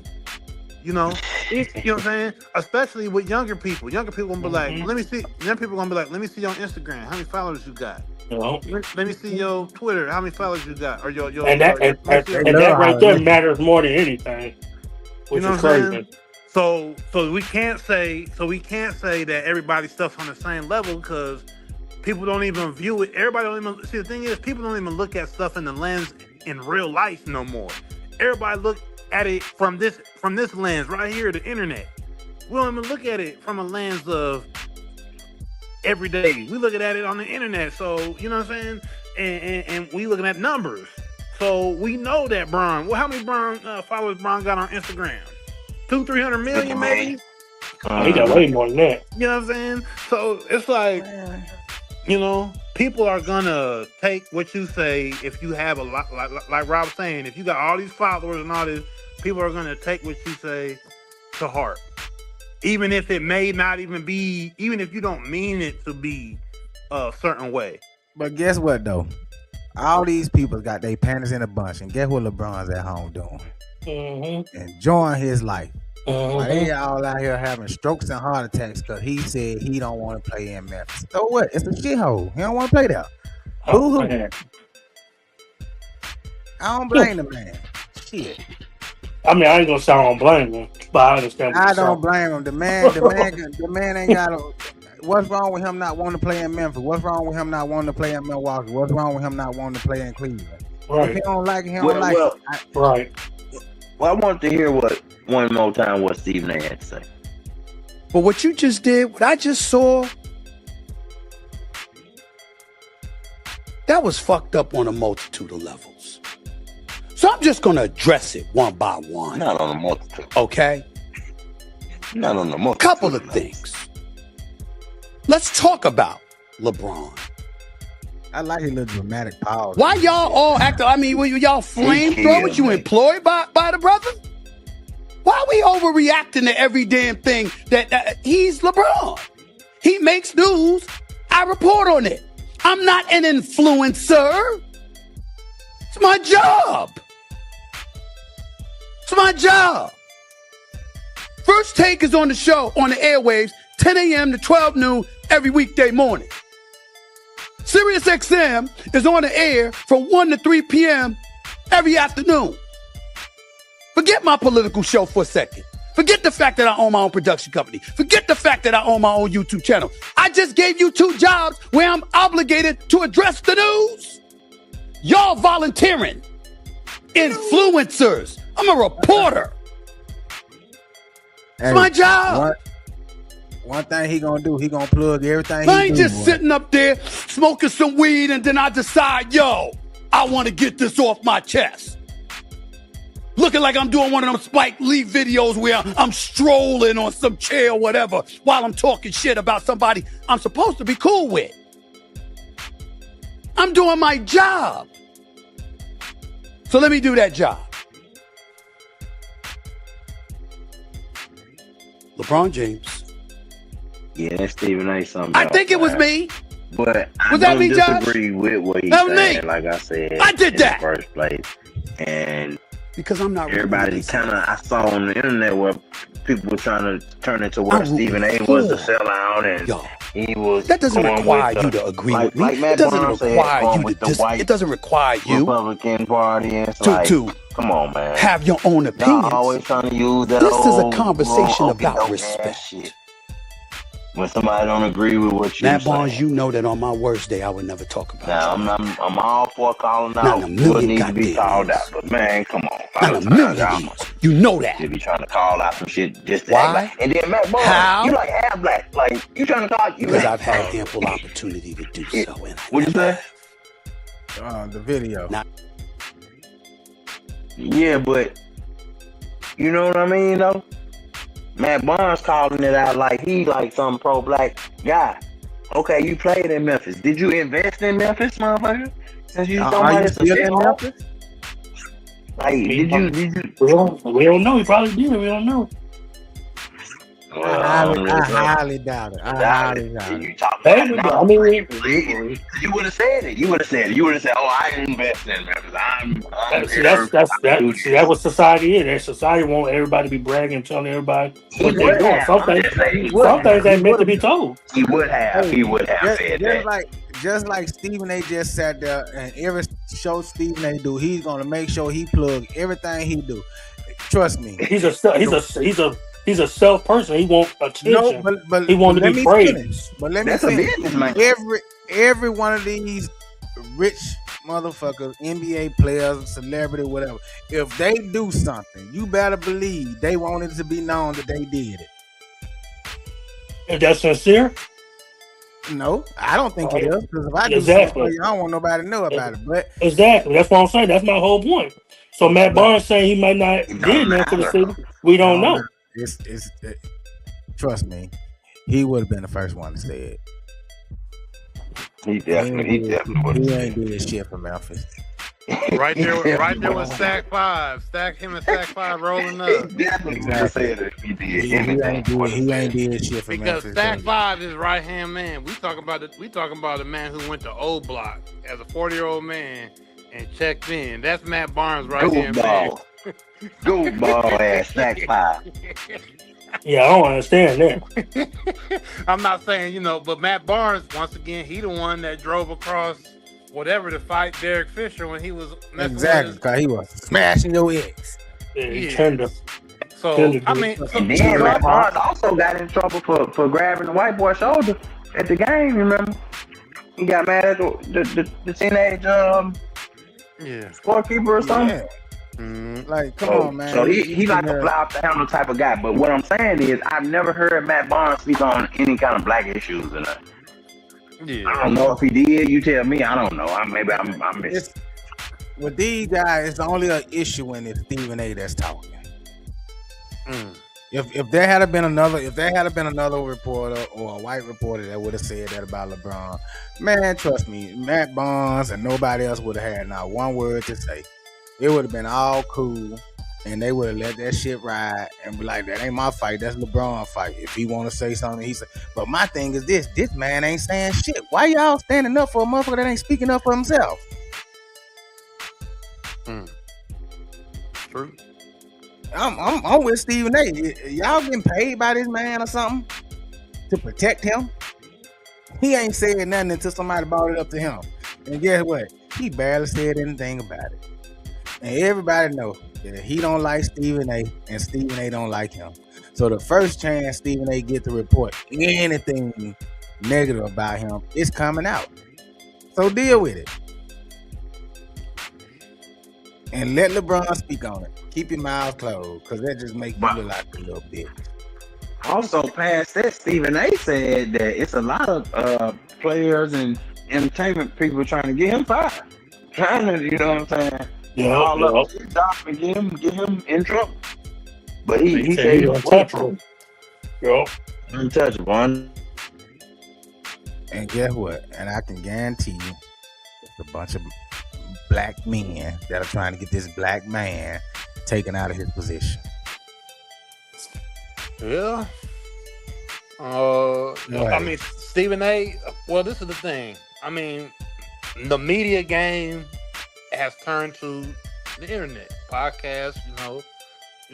You know? You know what I'm saying? Especially with younger people. Younger people gonna be like, let me see. Young people gonna be like, let me see your Instagram. How many followers you got? Let me see your Twitter. How many followers you got? Or your and that right there matters more than anything. Which is crazy. So we can't say that everybody's stuff's on the same level, because people don't even view it. Everybody don't even see. The thing is, people don't even look at stuff in the lens in real life no more. Everybody look at it from this lens right here, the internet. We don't even look at it from a lens of every day. We looking at it on the internet. So, you know what I'm saying? And we looking at numbers. So we know that Bron. Well, how many followers Bron got on Instagram? 200-300 million, maybe? He got way more than that. You know what I'm saying? So it's like, you know, people are gonna take what you say. If you have a lot, like Rob was saying, if you got all these followers and all this, people are gonna take what you say to heart. Even if it may not even be, even if you don't mean it to be a certain way. But guess what, though? All these people got their panties in a bunch, and guess what LeBron's at home doing? Enjoying his life. While they all out here having strokes and heart attacks because he said he don't want to play in Memphis. So what? It's a shithole. He don't want to play there. Boo-hoo. I don't blame the man. Shit. I mean, I ain't gonna say I don't blame him, but I understand. I don't blame him. The man ain't got a. What's wrong with him not wanting to play in Memphis? What's wrong with him not wanting to play in Milwaukee? What's wrong with him not wanting to play in Cleveland? Right. If he don't like it, he don't like it. Right. Well, I wanted to hear one more time what Stephen A had to say. But what you just did, what I just saw, that was fucked up on a multitude of levels. So I'm just going to address it one by one. Not on a multitude. Okay? Not on a multitude. Couple of things. Let's talk about LeBron. I like his little dramatic power. Why y'all all acting? I mean, were y'all flamethrowers? You employed by the brother? Why are we overreacting to every damn thing that he's LeBron? He makes news. I report on it. I'm not an influencer. It's my job. It's my job. First Take is on the show, on the airwaves, 10 a.m. to 12 noon every weekday morning. Sirius XM is on the air from 1 to 3 p.m. every afternoon. Forget my political show for a second. Forget the fact that I own my own production company. Forget the fact that I own my own YouTube channel. I just gave you 2 jobs where I'm obligated to address the news. Y'all volunteering. Influencers. I'm a reporter. It's my job. One thing he gonna do, he gonna plug everything. I ain't just sitting up there smoking some weed, and then I decide, I want to get this off my chest. Looking like I'm doing one of them Spike Lee videos where I'm strolling on some chair or whatever while I'm talking shit about somebody I'm supposed to be cool with. I'm doing my job. So let me do that job. LeBron James. Yeah, that's Stephen A. something. I think it was me. But I Was that don't me, Josh? disagree with what he's That was saying. me. Like I said, I did in that. the first place, and because I'm not. Everybody kind of, I saw on the internet where people were trying to turn it to where Stephen A. was the sellout, and he was. That doesn't require you to agree with me. Like Matt It doesn't Barnes said, require going you with to. the white It doesn't require you Republican Party, and it's like, come on, man. have your own opinions. Y'all always trying to use that. This is a old, conversation little about okey-doke respect. ass shit. When somebody don't agree with what you Matt say. Barnes, you know that on my worst day I would never talk about now, you. I'm all for calling Not out in a million what needs to be goddamn called years. out, but man, come on. Not in a million years. You know that. You be trying to call out some shit just to Why? act like. And then Matt Barnes, How? you like half black. Like, you trying to call you Because black. I've had ample opportunity to do so. And What'd you say? The video. Yeah, but you know what I mean, though? Matt Barnes calling it out like he like some pro-black guy. Okay, you played in Memphis. Did you invest in Memphis, motherfucker? Since you somebody still in Memphis? Like, did you? We don't know. He probably did. We don't know. I highly doubt it. I highly doubt it. You talking Hey, about I mean, you would have said it. You would have said it. You would have said, "Oh, I invest in Memphis. I'm see, that's what society is. That society want everybody to be bragging, telling everybody what they're doing. Some things ain't meant to be told. He would have. He would have said that. Just like Stephen A. just sat there, and every show Stephen A. do, he's gonna make sure he plug everything he do. Trust me. He's a self person. He wants attention. No, but he wants to be praised. Finish. But let me finish. Every one of these rich motherfuckers, NBA players, celebrity, whatever, if they do something, you better believe they want it to be known that they did it. If that's sincere? No, I don't think it is. Because if I do something, I don't want nobody to know about it. But exactly, that's what I'm saying. That's my whole point. So Matt Barnes saying he might not did nothing for the city. We don't know. Trust me, he would have been the first one to say it. He definitely would. He ain't doing shit for Memphis. Right there with Stack 5. Him and Stack 5 rolling up. He definitely would have said it if he did. He ain't doing shit for because Memphis. Stack 5 is right hand man. We talking about a man who went to O Block as a 40-year-old man and checked in. That's Matt Barnes right hand man. Goofball ass Stack 5. Yeah, I don't understand that. I'm not saying, but Matt Barnes, once again, he the one that drove across whatever to fight Derek Fisher when he was exactly, because he was smashing your ex. Tender. So, I mean, and then Matt Barnes also got in trouble for grabbing the white boy's shoulder at the game, remember? He got mad at the teenage scorekeeper or something. Yeah. Like, come on, man. So he like a fly off the handle type of guy. But what I'm saying is, I've never heard Matt Barnes speak on any kind of black issues or nothing. Yeah. I don't know if he did. You tell me. I don't know. Maybe I'm missing. With these guys, it's only an issue when it's Stephen A. that's talking. If there had been another reporter or a white reporter that would have said that about LeBron, man, trust me, Matt Barnes and nobody else would have had not one word to say. It would have been all cool, and they would have let that shit ride and be like, that ain't my fight, that's LeBron's fight. If he want to say something, he say. But my thing is this man ain't saying shit. Why y'all standing up for a motherfucker that ain't speaking up for himself? True. I'm with Stephen A. Y'all getting paid by this man or something to protect him? He ain't said nothing until somebody brought it up to him. And guess what? He barely said anything about it. And everybody know that he don't like Stephen A. and Stephen A. don't like him. So the first chance Stephen A. get to report anything negative about him, it's coming out. So deal with it. And let LeBron speak on it. Keep your mouth closed, because that just makes you look like a little bitch. Also, past that, Stephen A. said that it's a lot of players and entertainment people trying to get him fired. Trying to, you know what I'm saying? all yeah. up his job and get him in trouble. But he He said said he he was untouchable. Yo. untouchable. And guess what? And I can guarantee you, it's a bunch of black men that are trying to get this black man taken out of his position. Yeah. I mean, Stephen A. Well, this is the thing. I mean, the media game has turned to the internet, podcasts. You know,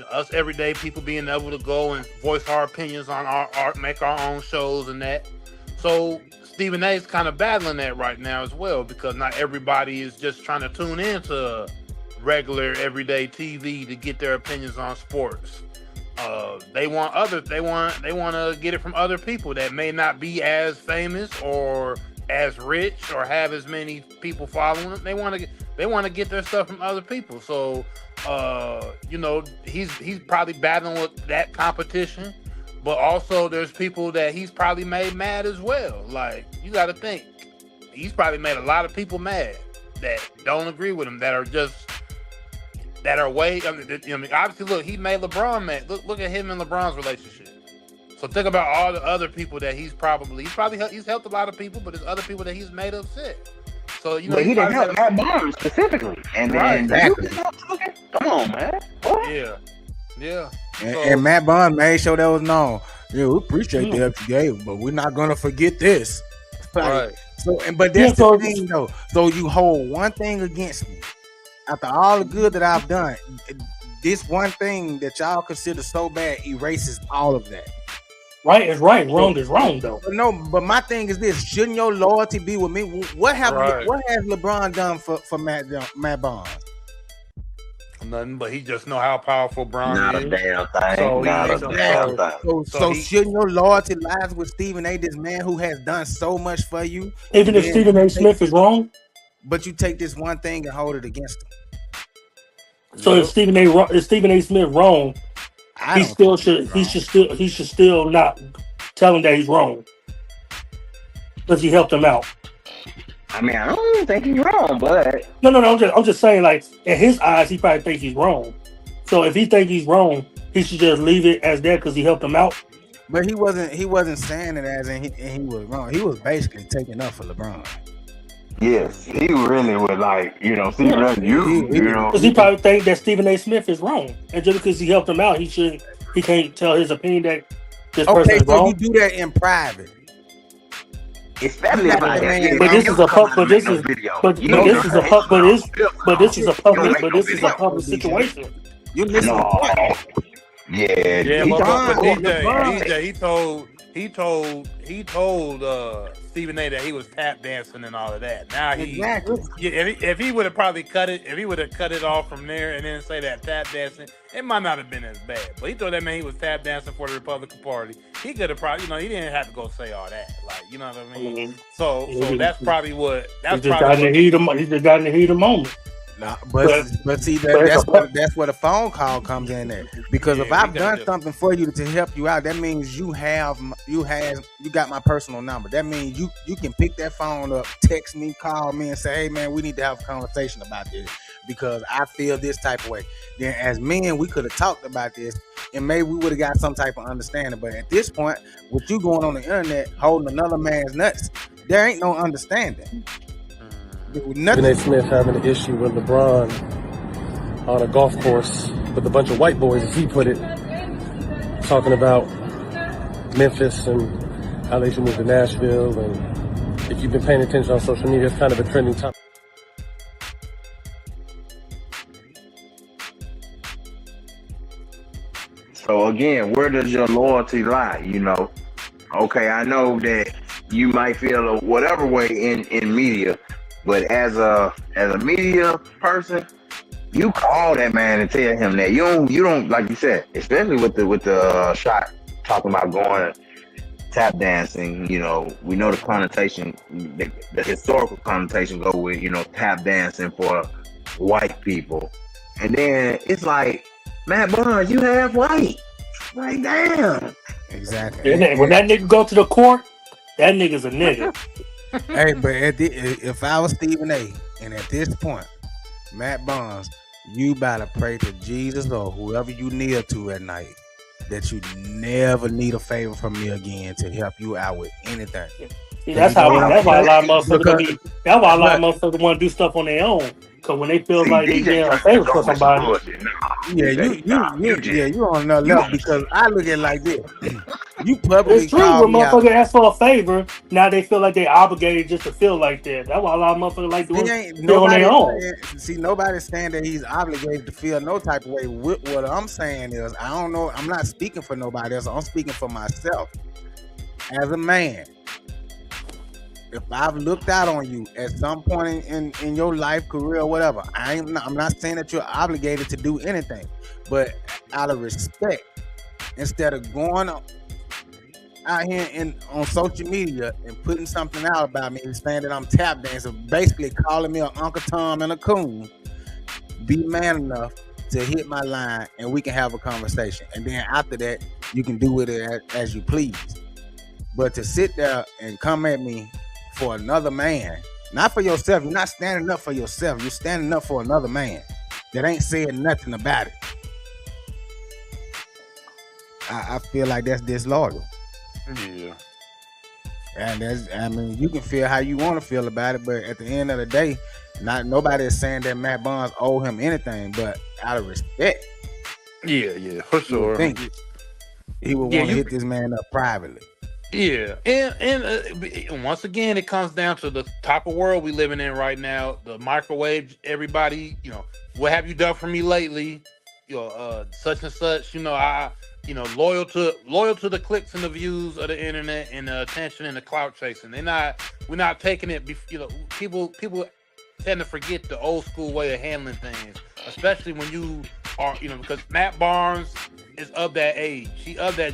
us everyday people being able to go and voice our opinions on our art, make our own shows and that. So Stephen A. is kind of battling that right now as well, because not everybody is just trying to tune into regular everyday TV to get their opinions on sports. They want to get it from other people that may not be as famous or as rich or have as many people following them. They want to get their stuff from other people. So he's probably battling with that competition, but also there's people that he's probably made mad as well. Like, you got to think, he's probably made a lot of people mad that don't agree with him, that are way. I mean, obviously, look, he made LeBron mad. Look at him and LeBron's relationship. So think about all the other people that he's helped a lot of people, but there's other people that he's made upset. So but he didn't help Matt Barnes specifically, and then exactly. Come on, man. What? Yeah. And Matt Barnes made sure that was known. Yeah, we appreciate the help you gave, but we're not gonna forget this. Right. But that's the thing, though. So you hold one thing against me. After all the good that I've done, this one thing that y'all consider so bad erases all of that. Right is right, wrong is wrong, though. But my thing is this: shouldn't your loyalty be with me? What has LeBron done for Matt Barnes? Nothing, but he just know how powerful Bron Not is. a damn thing. So shouldn't your loyalty lies with Stephen A., this man who has done so much for you? Even if Stephen A. Smith is wrong? But you take this one thing and hold it against him. So if Stephen A. Smith wrong, he should still not tell him that he's wrong, because he helped him out. I mean, I don't even think he's wrong, but no. I'm just saying, like, in his eyes, he probably thinks he's wrong. So if he thinks he's wrong, he should just leave it as that because he helped him out. But he wasn't saying it as in he was wrong. He was basically taking up for LeBron. Yes, he really was like, you know, because he probably think that Stephen A. Smith is wrong, and just because he helped him out, he can't tell his opinion that this person is wrong. You do that in private. Especially but this is a public situation. You listen. Yeah. But DJ, he told Stephen A. that he was tap dancing and all of that. Now if he would have probably cut it off from there and then say that tap dancing, it might not have been as bad. But he told that man he was tap dancing for the Republican Party. He could have probably, he didn't have to go say all that. Like, you know what I mean? So that's probably what. He just got in the heat of the moment. Nah, but see that's where the phone call comes in there. Because if I've done something for you to help you out, that means you got my personal number. That means you can pick that phone up, text me, call me, and say, hey man, we need to have a conversation about this because I feel this type of way. Then as men, we could have talked about this and maybe we would have got some type of understanding. But at this point, with you going on the internet holding another man's nuts, there ain't no understanding. Stephen A. Smith having an issue with LeBron on a golf course with a bunch of white boys, as he put it, talking about Memphis and how they should move to Nashville. And if you've been paying attention on social media, it's kind of a trending topic. So again, where does your loyalty lie? Okay, I know that you might feel a whatever way in media. But as a media person, you call that man and tell him that you don't like you said, especially with the shot talking about going tap dancing. We know the connotation, the historical connotation go with tap dancing for white people, and then it's like, Matt Barnes, you half white, like damn. Exactly. And when that nigga go to the court, that nigga's a nigga. Hey, but if I was Stephen A. and at this point Matt Barnes, you better pray to Jesus or whoever you kneel to at night that you never need a favor from me again to help you out with anything. See, that's why a lot of motherfuckers want to do stuff on their own. Cause when they feel like they getting a favor for somebody, you on another level because I look at it like this. You publicly it's true. call When me out. motherfuckers ask for a favor, now they feel like they obligated just to feel like that. That's why a lot of motherfuckers like doing feel on their own. Nobody's saying that he's obligated to feel no type of way. What I'm saying is, I don't know. I'm not speaking for nobody else. I'm speaking for myself as a man. If I've looked out on you at some point in your life, career, whatever, I'm not saying that you're obligated to do anything, but out of respect, instead of going out here on social media and putting something out about me and saying that I'm tap dancing, basically calling me an Uncle Tom and a coon, be man enough to hit my line and we can have a conversation. And then after that, you can do with it as you please. But to sit there and come at me for another man, not for yourself. You're not standing up for yourself. You're standing up for another man that ain't saying nothing about it. I feel like that's disloyal. Yeah. And you can feel how you want to feel about it, but at the end of the day, nobody is saying that Matt Barnes owe him anything, but out of respect. Yeah, for sure. He would want to hit this man up privately. Yeah, and once again, it comes down to the type of world we living in right now. The microwave, everybody, what have you done for me lately? Such and such. Loyal to the clicks and the views of the internet and the attention and the clout chasing. We're not taking it. People tend to forget the old school way of handling things, especially when you are, because Matt Barnes is of that age. He of the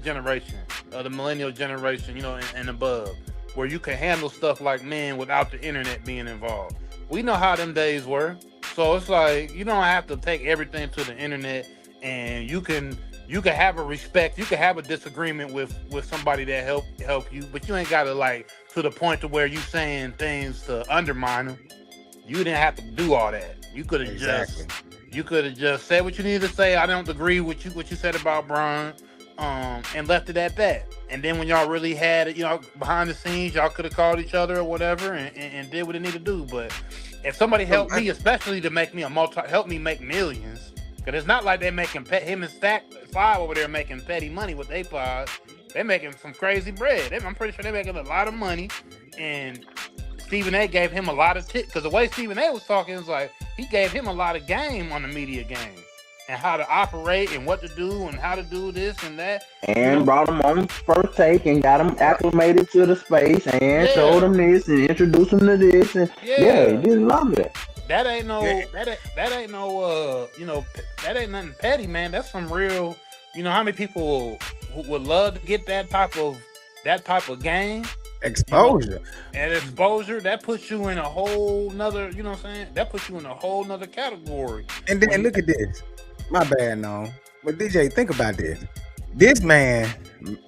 generation, the millennial generation, and above, where you can handle stuff like men without the internet being involved. We know how them days were, so it's like you don't have to take everything to the internet, and you can have a respect. You can have a disagreement with somebody that help you, but you ain't got to to the point to where you saying things to undermine them. You didn't have to do all that. You could have just said what you needed to say. I don't agree with what you said about Bron, and left it at that. And then when y'all really had it, behind the scenes, y'all could have called each other or whatever and did what it needed to do. But if somebody helped me, especially to make me help me make millions, because it's not like they're making him and Stack 5 over there making petty money with they pod. They're making some crazy bread. I'm pretty sure they're making a lot of money. And Stephen A gave him a lot of tips, because the way Stephen A was talking is like he gave him a lot of game on the media game and how to operate and what to do and how to do this and that. And brought him on First Take and got him acclimated to the space and showed him this and introduced him to this and he just loved it. That ain't nothing petty, man. That's some real. How many people would love to get that type of game? Exposure. And exposure, that puts you in a whole nother, that puts you in a whole nother category. And then look at this. My bad, no. But DJ, think about this. This man,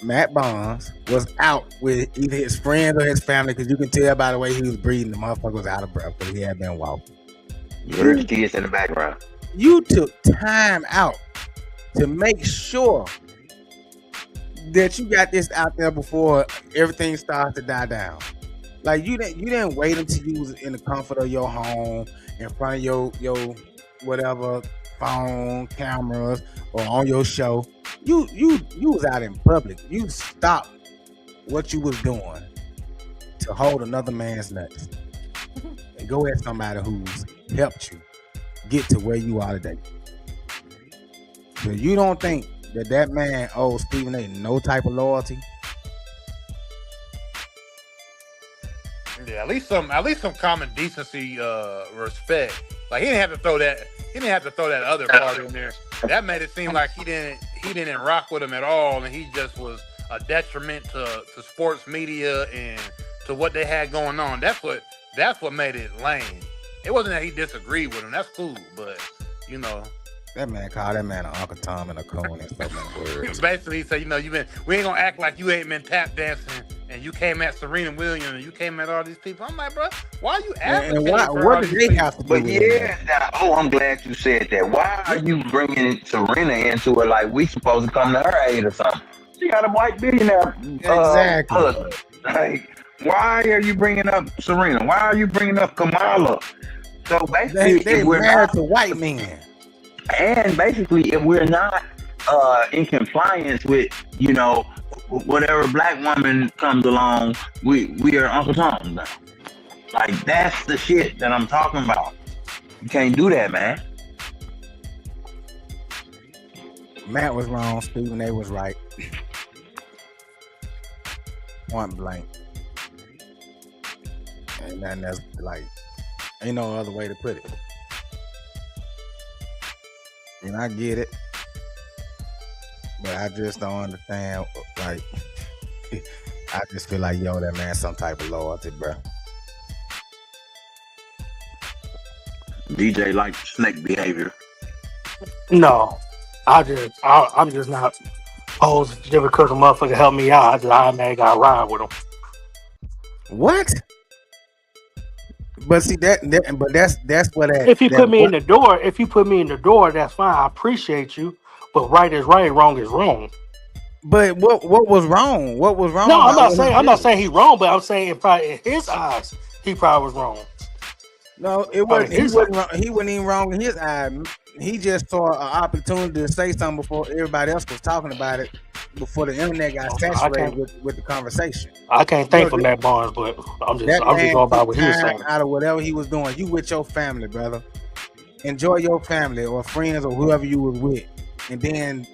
Matt Barnes, was out with either his friends or his family, because you can tell by the way he was breathing, the motherfucker was out of breath because he had been walking. You heard the kids in the background. You took time out to make sure that you got this out there before everything starts to die down. Like you didn't wait until you was in the comfort of your home, in front of your whatever phone, cameras, or on your show. You was out in public. You stopped what you was doing to hold another man's nuts and go at somebody who's helped you get to where you are today. So you don't think that man owes Stephen A no type of loyalty? Yeah, at least some common decency, respect. Like he didn't have to throw that other part in there. That made it seem like he didn't rock with him at all, and he just was a detriment to sports media and to what they had going on. That's what made it lame. It wasn't that he disagreed with him. That's cool, but that man called that man an Uncle Tom and a coon and so many words. Basically, he said, we ain't gonna act like you ain't been tap dancing and you came at Serena Williams, and you came at all these people. I'm like, bro, why are you And advocating for what all did these they people? have to do But with it? yeah, I'm glad you said that. Why are you bringing Serena into it like we supposed to come to her aid or something? She got a white billionaire Exactly. husband. Like, why are you bringing up Serena? Why are you bringing up Kamala? So basically, They if we're married not, to white men. and basically, if we're not in compliance with, whatever black woman comes along, we are Uncle Tom now. Like, that's the shit that I'm talking about. You can't do that, man. Matt was wrong. Stephen A was right. Point blank. And then that's like, ain't no other way to put it. And I get it, but I just don't understand. Like, I just feel like, yo, that man some type of loyalty, bro. DJ like snake behavior. No, I'm just not opposed just because a motherfucker helped me out. I just automatically got to ride with him. What? But see that's what that. If you that put me what, in the door, that's fine. I appreciate you, but right is right, wrong is wrong. But what was wrong? What was wrong? No, I'm not saying he's wrong, but I'm saying probably in his eyes, he probably was wrong. No, it wasn't. He wasn't wrong. He wasn't even wrong in his eyes. He just saw an opportunity to say something before everybody else was talking about it. Before the internet got saturated with the conversation. I can't think from that Barnes, but I'm just going by what he was saying. Out of whatever he was doing, you with your family, brother. Enjoy your family or friends or whoever you was with, and then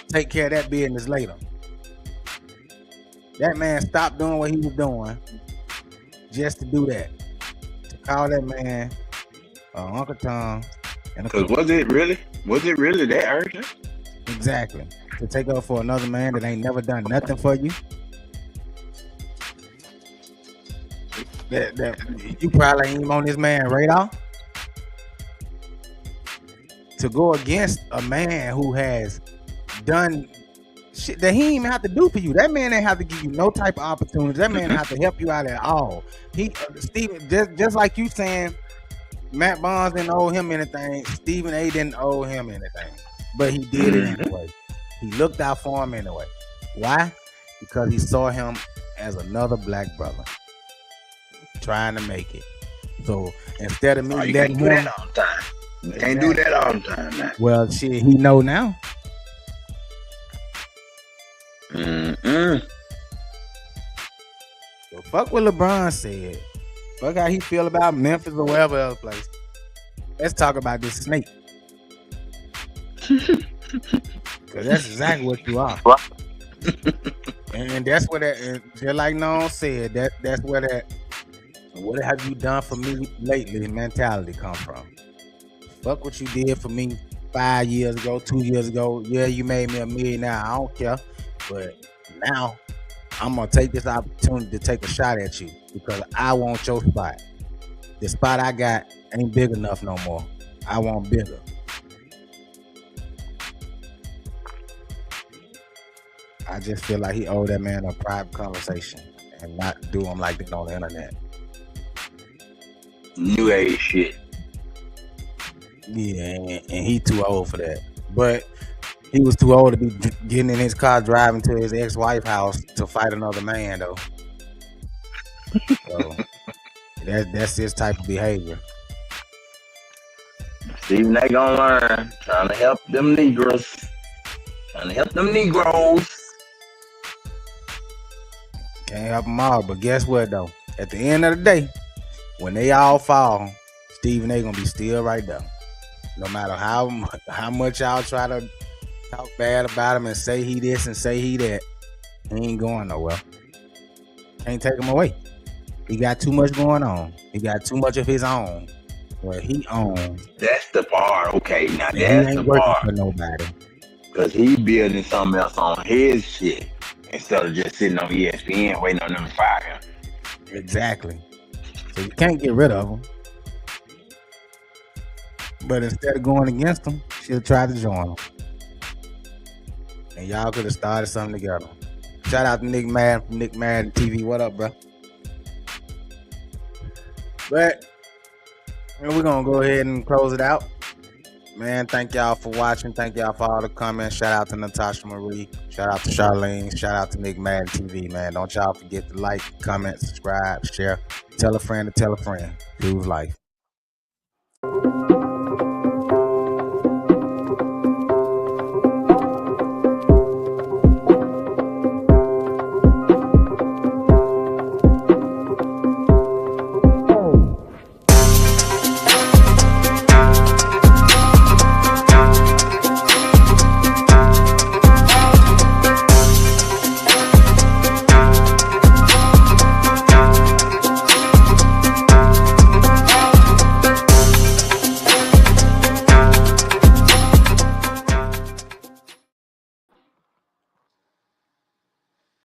take care of that business later. That man stopped doing what he was doing just to do that. To call that man Uncle Tom. Because was it really that urgent? Exactly. To take up for another man that ain't never done nothing for you. That you probably ain't even on this man's radar. To go against a man who has done shit that he ain't even have to do for you. That man ain't have to give you no type of opportunity. That man have to help you out at all. Stephen, just like you saying, Matt Barnes didn't owe him anything. Stephen A didn't owe him anything, but he did it anyway. He looked out for him anyway. Why? Because he saw him as another black brother trying to make it. So instead of me letting him, that all the time. You can't do that all the time, man. Well, shit, he know now. Mm-mm. So fuck what LeBron said. Fuck how he feel about Memphis or wherever else place. Let's talk about this snake. Cause that's exactly what you are. And that's what that, and just like Noam said, that's where that what have you done for me lately mentality come from. Fuck what you did for me 5 years ago, 2 years ago. Yeah, you made me a millionaire. I don't care. But now I'm gonna take this opportunity to take a shot at you because I want your spot. The spot I got ain't big enough no more. I want bigger. I just feel like he owed that man a private conversation and not do him like that on the internet. New age shit. Yeah, and he too old for that. But he was too old to be getting in his car driving to his ex-wife's house to fight another man, though. So that's his type of behavior. Stephen A gonna learn. Trying to help them Negroes. Can't help them all, but guess what, though? At the end of the day, when they all fall, Stephen A gonna be still right there. No matter how much y'all try to talk bad about him and say he this and say he that, he ain't going nowhere. Can't take him away. He got too much going on. He got too much of his own. Well, he owns. That's the part. Okay, now And that's he the ain't working part. for nobody. Because he building something else on his shit instead of just sitting on ESPN waiting on them to fire him. Exactly. So you can't get rid of him. But instead of going against him, she'll try to join him. And y'all could have started something together. Shout out to Nick Madden from Nick Madden TV. What up, bro? But we're gonna go ahead and close it out. Man, thank y'all for watching. Thank y'all for all the comments. Shout out to Natasha Marie. Shout out to Charlene. Shout out to Nick Madden TV, man. Don't y'all forget to like, comment, subscribe, share. Tell a friend to tell a friend. Choose life.